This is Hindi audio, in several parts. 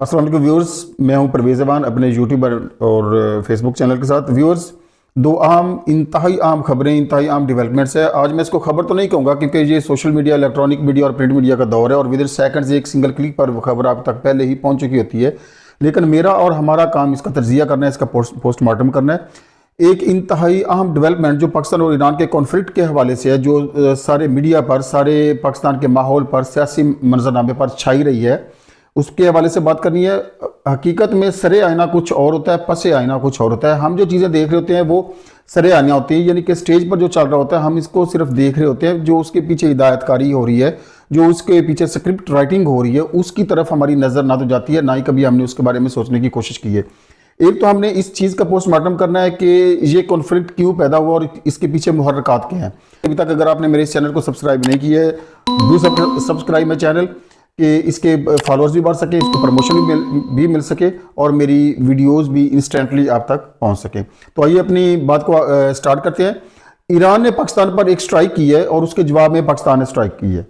अस्सलाम वालेकुम व्यूअर्स, मैं हूं परवेज़ ज़मान अपने यूट्यूब और फेसबुक चैनल के साथ। व्यूअर्स, दो इंतहाई आम खबरें, इंतहाई आम डेवलपमेंट्स है। आज मैं इसको खबर तो नहीं कहूँगा क्योंकि ये सोशल मीडिया, इलेक्ट्रॉनिक मीडिया और प्रिंट मीडिया का दौर है और विद इन सेकंड्स एक सिंगल क्लिक पर वो खबर आप तक पहले ही पहुँच चुकी होती है। लेकिन मेरा और हमारा काम इसका तज्जिया करना है, इसका पोस्टमार्टम करना है। एक इंतहाई अहम डेवलपमेंट जो पाकिस्तान और ईरान के कॉन्फ्लिक्ट के हवाले से है, जो सारे मीडिया पर, सारे पाकिस्तान के माहौल पर, सियासी मंजरनामे पर छाई रही है, उसके हवाले से बात करनी है। हकीकत में सरे आईना कुछ और होता है, पसे आईना कुछ और होता है। हम जो चीज़ें देख रहे होते हैं वो सरे आईना होती है, यानी कि स्टेज पर जो चल रहा होता है हम इसको सिर्फ देख रहे होते हैं। जो उसके पीछे हिदायतकारी हो रही है, जो उसके पीछे स्क्रिप्ट राइटिंग हो रही है, उसकी तरफ हमारी नज़र ना तो जाती है, ना ही कभी हमने उसके बारे में सोचने की कोशिश की है। एक तो हमने इस चीज़ का पोस्टमार्टम करना है कि ये कॉन्फ्लिक्ट क्यों पैदा हुआ और इसके पीछे मुहर्रिकात क्या हैं। अभी तक अगर आपने मेरे इस चैनल को सब्सक्राइब नहीं किया है, डू सब्सक्राइब माई चैनल, कि इसके फॉलोअर्स भी बढ़ सके, इसको प्रमोशन भी मिल सके और मेरी वीडियोस भी इंस्टेंटली आप तक पहुंच सके। तो आइए अपनी बात को स्टार्ट करते हैं। ईरान ने पाकिस्तान पर एक स्ट्राइक की है और उसके जवाब में पाकिस्तान ने स्ट्राइक की है।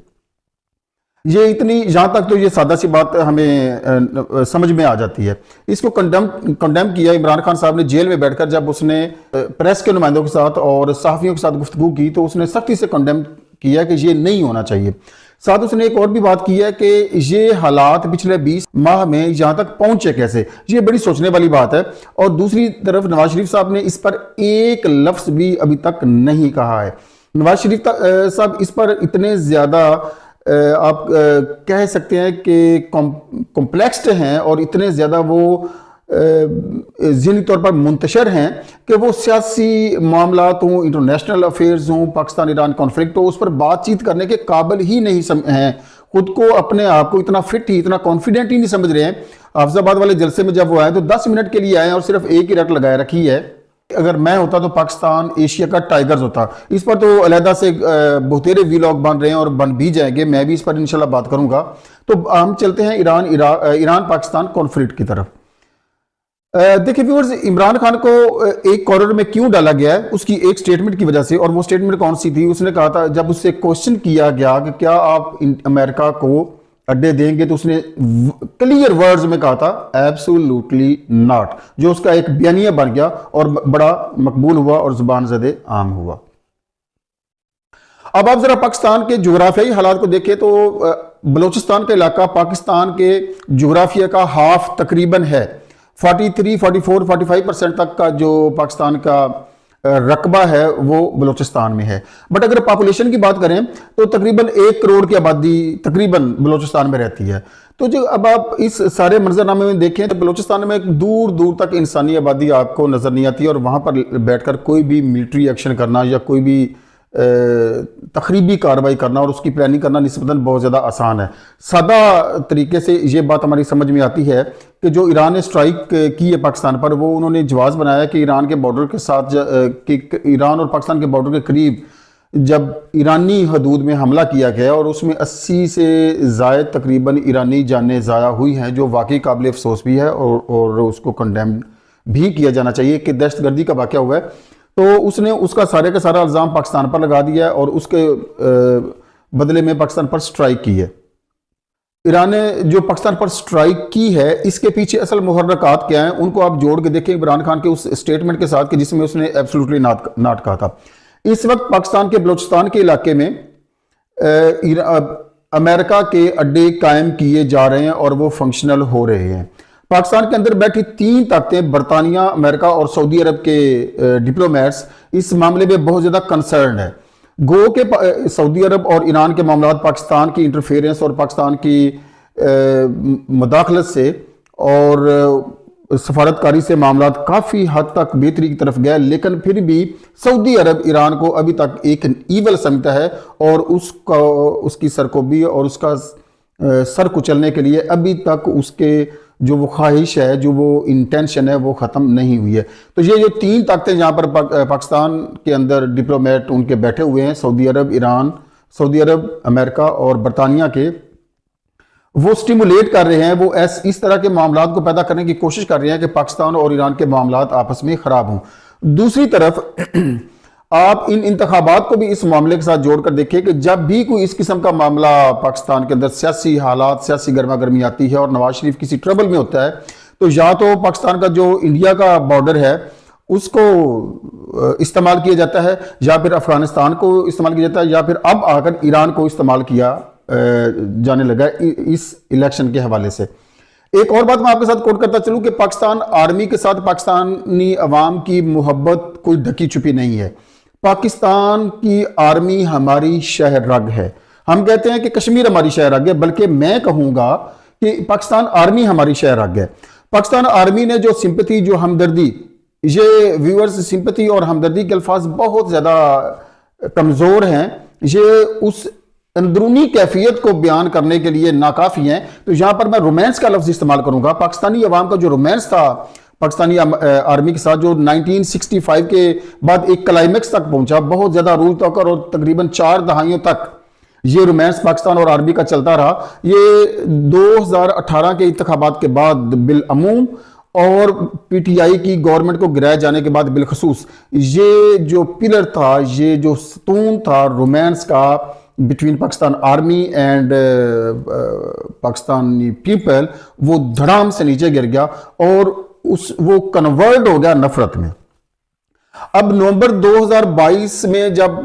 ये इतनी, यहां तक तो ये सादा सी बात हमें समझ में आ जाती है। इसको कंडेम किया इमरान खान साहब ने जेल में बैठकर, जब उसने प्रेस के नुमाइंदों के साथ और सहाफ़ियों के साथ गुफ्तगू की तो उसने सख्ती से कंडेम किया कि ये नहीं होना चाहिए। साथ उसने एक और भी बात की है कि ये हालात पिछले 20 माह में यहां तक पहुंचे कैसे, ये बड़ी सोचने वाली बात है। और दूसरी तरफ नवाज शरीफ साहब ने इस पर एक लफ्ज भी अभी तक नहीं कहा है। नवाज शरीफ साहब इस पर इतने ज़्यादा आप कह सकते हैं कि कॉम्प्लेक्स्ड हैं और इतने ज़्यादा वो ज़हनी तौर पर मुंतशर हैं कि वो सियासी मामलात हों, इंटरनेशनल अफेयर्स हों, पाकिस्तान ईरान कॉन्फ्लिक्ट हो, उस पर बातचीत करने के काबिल ही नहीं हैं। खुद को, अपने आप को इतना फिट ही, इतना कॉन्फिडेंट ही नहीं समझ रहे हैं। हाफिजाबाद वाले जलसे में जब वो आए तो 10 मिनट के लिए आए और सिर्फ एक ही रट लगाए रखी है। अगर मैं होता तो पाकिस्तान एशिया का टाइगर्स होता। इस पर तो अलहदा से बहुतेरे वीलॉग बन रहे हैं और बन भी जाएंगे, मैं भी इस पर इंशाल्लाह बात करूंगा। तो हम चलते हैं ईरान पाकिस्तान कॉन्फ्लिक्ट की तरफ। देखिए व्यूअर्स, इमरान खान को एक कॉरिडोर में क्यों डाला गया है, उसकी एक स्टेटमेंट की वजह से। और वो स्टेटमेंट कौन सी थी? उसने कहा था, जब उससे क्वेश्चन किया गया कि क्या आप अमेरिका को अड्डे देंगे, तो उसने क्लियर वर्ड्स में कहा था एब्सोल्युटली नॉट, जो उसका एक बयानिया बन गया और बड़ा मकबूल हुआ और जुबान ज़दे आम हुआ। अब आप जरा पाकिस्तान के जोग्राफियाई हालात को देखें तो बलोचिस्तान का इलाका पाकिस्तान के जोग्राफिया का हाफ तकरीबन है। 43, 44, 45% तक का जो पाकिस्तान का रकबा है वो बलोचिस्तान में है। बट अगर पॉपुलेशन की बात करें तो तकरीबन 1 करोड़ की आबादी तकरीबन बलोचिस्तान में रहती है। तो जो अब आप इस सारे मंजरनामे में देखें तो बलोचिस्तान में दूर दूर तक इंसानी आबादी आपको नजर नहीं आती और वहां पर बैठकर कोई भी मिलिट्री एक्शन करना या कोई भी तखरीबी कार्रवाई करना और उसकी प्लानिंग करना निस्बतन बहुत ज़्यादा आसान है। सादा तरीके से ये बात हमारी समझ में आती है कि जो ईरान ने स्ट्राइक की है पाकिस्तान पर, वो उन्होंने जवाब बनाया कि ईरान के बॉर्डर के साथ कि ईरान और पाकिस्तान के बॉर्डर के करीब जब ईरानी हदूद में हमला किया गया और उसमें 80 से ज़ायद तकरीबन ईरानी जानें ज़ाया हुई हैं, जो वाकई काबिल अफसोस भी है और उसको कंडेम भी किया जाना चाहिए कि दहशतगर्दी का वाक़या हुआ है। तो उसने उसका सारे का सारा इल्ज़ाम पाकिस्तान पर लगा दिया है और उसके बदले में पाकिस्तान पर स्ट्राइक की है। ईरान ने जो पाकिस्तान पर स्ट्राइक की है, इसके पीछे असल मुहर्रिकात क्या हैं, उनको आप जोड़ के देखें इमरान खान के उस स्टेटमेंट के साथ कि जिसमें उसने एब्सोल्युटली नॉट कहा था। इस वक्त पाकिस्तान के बलोचिस्तान के इलाके में अमेरिका के अड्डे कायम किए जा रहे हैं और वो फंक्शनल हो रहे हैं। पाकिस्तान के अंदर बैठी 3 ताकतें, बरतानिया, अमेरिका और सऊदी अरब के डिप्लोमेट्स इस मामले में बहुत ज़्यादा कंसर्न है। गो के सऊदी अरब और ईरान के मामलात पाकिस्तान की इंटरफेरेंस और पाकिस्तान की मुदाखलत से और सफारतकारी से मामलात काफ़ी हद तक बेहतरी की तरफ गए, लेकिन फिर भी सऊदी अरब ईरान को अभी तक एक ईवल समझता है और उसकी सरकोबी और उसका सर कुचलने के लिए अभी तक उसके जो वो ख्वाहिश है, जो वो इंटेंशन है, वो ख़त्म नहीं हुई है। तो ये जो 3 ताकतें यहाँ पर पाकिस्तान के अंदर डिप्लोमेट उनके बैठे हुए हैं, सऊदी अरब, ईरान, सऊदी अरब, अमेरिका और बरतानिया के, वो स्टिमुलेट कर रहे हैं, वो इस तरह के मामलात को पैदा करने की कोशिश कर रहे हैं कि पाकिस्तान और ईरान के मामलात आपस में ख़राब हों। दूसरी तरफ आप इन इंतखाबात को भी इस मामले के साथ जोड़कर देखें कि जब भी कोई इस किस्म का मामला पाकिस्तान के अंदर सियासी हालात, सियासी गर्मा गर्मी आती है और नवाज शरीफ किसी ट्रबल में होता है, तो या तो पाकिस्तान का जो इंडिया का बॉर्डर है उसको इस्तेमाल किया जाता है, या फिर अफगानिस्तान को इस्तेमाल किया जाता है, या फिर अब आकर ईरान को इस्तेमाल किया जाने लगा इस इलेक्शन के हवाले से। एक और बात मैं आपके साथ कोट करता चलूं कि पाकिस्तान आर्मी के साथ पाकिस्तानी अवाम की मोहब्बत कोई ढकी छुपी नहीं है। पाकिस्तान की आर्मी हमारी शह रग है। हम कहते हैं कि कश्मीर हमारी शह रग है, बल्कि मैं कहूंगा कि पाकिस्तान आर्मी हमारी शह रग है। पाकिस्तान आर्मी ने जो सिंपैथी, जो हमदर्दी, ये व्यूअर्स सिंपैथी और हमदर्दी के अल्फाज बहुत ज्यादा कमजोर हैं, ये उस अंदरूनी कैफियत को बयान करने के लिए नाकाफी हैं। तो यहां पर मैं रोमांस का लफ्ज इस्तेमाल करूंगा। पाकिस्तानी अवाम का जो रोमांस था पाकिस्तानी आर्मी के साथ, जो 1965 के बाद एक क्लाइमेक्स तक पहुंचा, बहुत ज्यादा रूज तक और तकरीबन 4 दहाइयों तक ये रोमांस पाकिस्तान और आर्मी का चलता रहा। ये 2018 के इंतखाबात के बाद बिलअमूम और पीटीआई की गवर्नमेंट को गिराए जाने के बाद बिलखसूस ये जो पिलर था, ये जो सतून था रोमांस का between Pakistan army and Pakistani people, वो धड़ाम से नीचे गिर गया और वो कन्वर्ट हो गया नफरत में। अब नवंबर 2022 में जब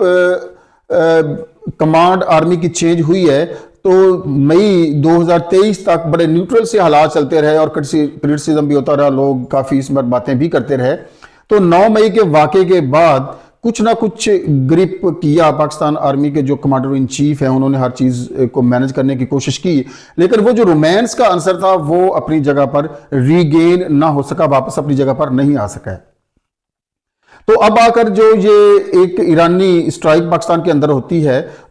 कमांड आर्मी की चेंज हुई है, तो मई 2023 तक बड़े न्यूट्रल से हालात चलते रहे और क्रिटिसिज्म भी होता रहा, लोग काफी इस पर बातें भी करते रहे। तो 9 मई के वाक़े के बाद कुछ ना कुछ ग्रिप किया पाकिस्तान आर्मी के जो कमांडर इन चीफ हैं, उन्होंने हर चीज को मैनेज करने की कोशिश की, लेकिन वो जो रोमांस का आंसर था वो अपनी जगह पर रीगेन ना हो सका, वापस अपनी जगह पर नहीं आ सका है। तो अब आकर जो ये एक ईरानी स्ट्राइक पाकिस्तान के अंदर होती है,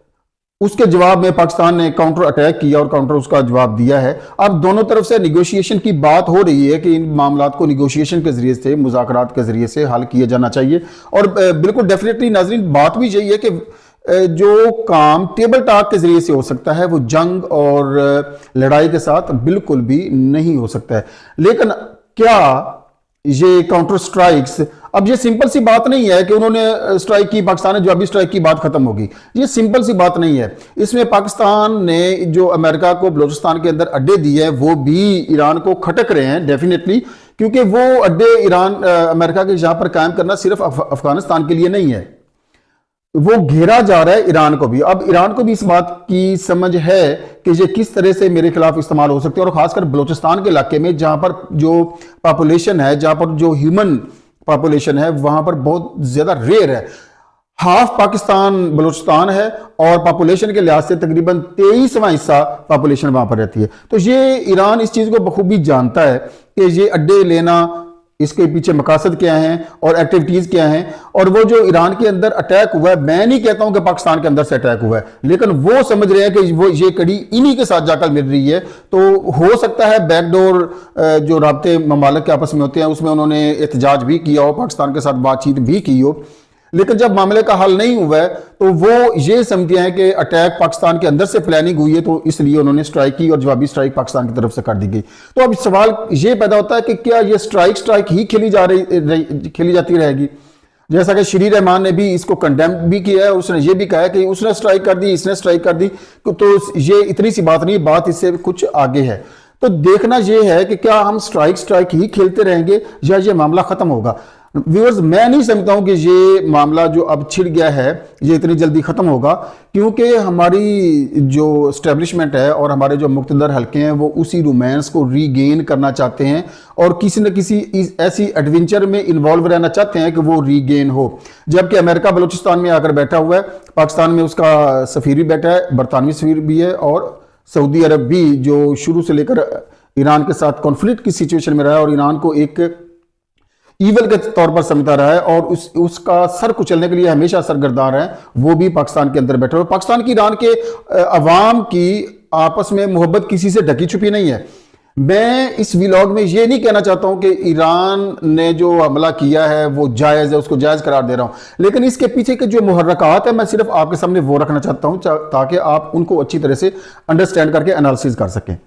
उसके जवाब में पाकिस्तान ने काउंटर अटैक किया और काउंटर उसका जवाब दिया है। अब दोनों तरफ से निगोशिएशन की बात हो रही है कि इन मामलात को निगोशिएशन के जरिए से, मुज़ाकरात के जरिए से हल किया जाना चाहिए। और बिल्कुल डेफिनेटली नाज़रीन, बात भी यही है कि जो काम टेबल टॉक के जरिए से हो सकता है वो जंग और लड़ाई के साथ बिल्कुल भी नहीं हो सकता है। लेकिन क्या ये काउंटर स्ट्राइक्स, अब ये सिंपल सी बात नहीं है कि उन्होंने स्ट्राइक की, पाकिस्तान ने जवाबी स्ट्राइक की, बात खत्म होगी, ये सिंपल सी बात नहीं है। इसमें पाकिस्तान ने जो अमेरिका को बलूचिस्तान के अंदर अड्डे दिए हैं वो भी ईरान को खटक रहे हैं डेफिनेटली, क्योंकि वो अड्डे ईरान अमेरिका के जहां पर कायम करना सिर्फ अफगानिस्तान के लिए नहीं है, वो घेरा जा रहा है ईरान को भी। अब ईरान को भी इस बात की समझ है कि ये किस तरह से मेरे खिलाफ इस्तेमाल हो सकते हैं, और खासकर बलूचिस्तान के इलाके में जहां पर जो पॉपुलेशन है, जहां पर जो ह्यूमन पॉपुलेशन है, वहां पर बहुत ज्यादा रेयर है। हाफ पाकिस्तान बलूचिस्तान है और पॉपुलेशन के लिहाज से तकरीबन 23वां हिस्सा पॉपुलेशन वहां पर रहती है। तो ये ईरान इस चीज को बखूबी जानता है कि ये अड्डे लेना, इसके पीछे मकासद क्या हैं और एक्टिविटीज क्या हैं। और वो जो ईरान के अंदर अटैक हुआ है, मैं नहीं कहता हूं कि पाकिस्तान के अंदर से अटैक हुआ है, लेकिन वो समझ रहे हैं कि वो ये कड़ी इन्हीं के साथ जाकर मिल रही है। तो हो सकता है बैकडोर जो राब्ते ममालिक के आपस में होते हैं उसमें उन्होंने एहतजाज भी किया हो, पाकिस्तान के साथ बातचीत भी की हो, लेकिन जब मामले का हल नहीं हुआ है तो वो ये समझते हैं कि अटैक पाकिस्तान के अंदर से प्लानिंग हुई है, तो इसलिए उन्होंने स्ट्राइक की और जवाबी स्ट्राइक पाकिस्तान की तरफ से कर दी गई। तो अब सवाल ये पैदा होता है कि क्या ये स्ट्राइक ही खेली जाती रहेगी? जैसा कि श्री रहमान ने भी इसको कंडेम भी किया है, उसने ये भी कहा है कि उसने स्ट्राइक कर दी, इसने स्ट्राइक कर दी, तो ये इतनी सी बात नहीं, बात इससे कुछ आगे है। तो देखना यह है कि क्या हम स्ट्राइक ही खेलते रहेंगे या ये मामला खत्म होगा। व्यूअर्स, मैं नहीं समझता हूं कि ये मामला जो अब छिड़ गया है ये इतनी जल्दी खत्म होगा, क्योंकि हमारी जो स्टैब्लिशमेंट है और हमारे जो मुक्तदर हल्के हैं वो उसी रोमांस को रीगेन करना चाहते हैं और किसी न किसी ऐसी एडवेंचर में इन्वॉल्व रहना चाहते हैं कि वो रीगेन हो। जबकि अमेरिका बलूचिस्तान में आकर बैठा हुआ है, पाकिस्तान में उसका सफीर भी बैठा है, बरतानवी सफीर भी है, और सऊदी अरब भी जो शुरू से लेकर ईरान के साथ कॉन्फ्लिक्ट की सिचुएशन में रहा है और ईरान को एक ईवल के तौर पर समझता रहा है और उसका सर कुचलने के लिए हमेशा सरगर्दार है, वो भी पाकिस्तान के अंदर बैठे हुए। पाकिस्तान की ईरान के अवाम की आपस में मोहब्बत किसी से ढकी छुपी नहीं है। मैं इस व्लॉग में ये नहीं कहना चाहता हूं कि ईरान ने जो हमला किया है वो जायज़ है, उसको जायज़ करार दे रहा हूं, लेकिन इसके पीछे के जो मुहर्रकात है मैं सिर्फ आपके सामने वो रखना चाहता हूं ताकि आप उनको अच्छी तरह से अंडरस्टैंड करके एनालिसिस कर सकें।